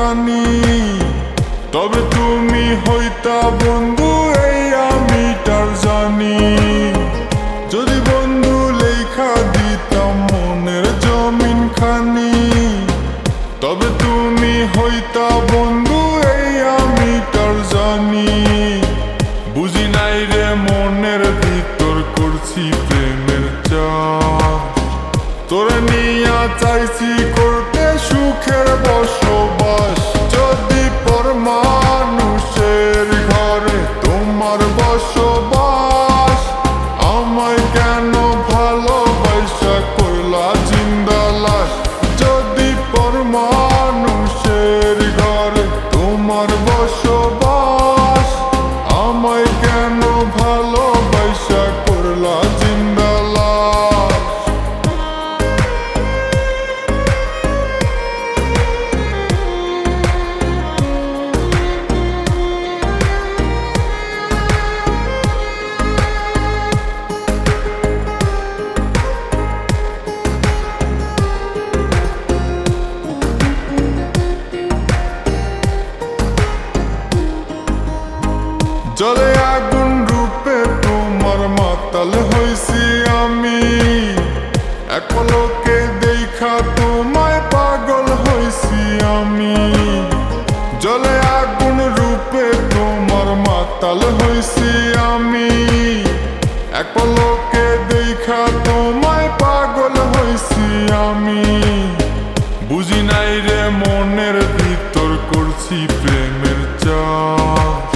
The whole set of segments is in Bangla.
খানি, তবে তুমি হইতা বন্ধু এই আমি তার জানি। যদি বন্ধু লেখা দিতাম মনের জমিন খানি, তবে তুমি হইতা বন্ধু এই আমি তার জানি। বুঝি নাই রে মনের ভিতর করছি প্রেমের চাষ, তোরে নিয়া চাইছি করতে সুখের বসবাস। যদি পর মানুষের ঘরে তোমার বসবাস, আমায় কেন ভালোবাসা করলা জিন্দা লাশ। যদি পর মানুষের ঘরে তোমার বসবাস, আমায় কেন ভালোবাসা করলা জিন্দা লাশ। জলে আগুন রূপে তোমার মাতাল হইছি আমি, এক পলকে দেখা তোমায় পাগল হইছি আমি। জলে আগুন রূপে তোমার মাতাল হইছি আমি, এক পলকে দেখা তোমায় পাগল হইছি আমি। বুঝি নাই রে মনের ভিতর করছি প্রেমের চাষ,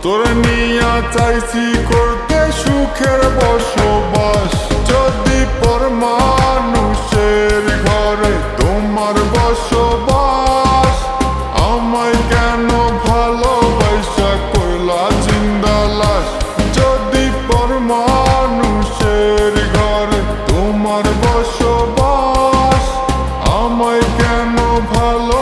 তোরে নিয়া চাইছি করতে সুখের বসবাস। যদি পর মানুষের ঘরে তোমার বসবাস, আমায় কেন ভালোবাসা করলা জিন্দা লাশ। যদি পর মানুষের ঘরে তোমার বসবাস, আমায় কেন ভালো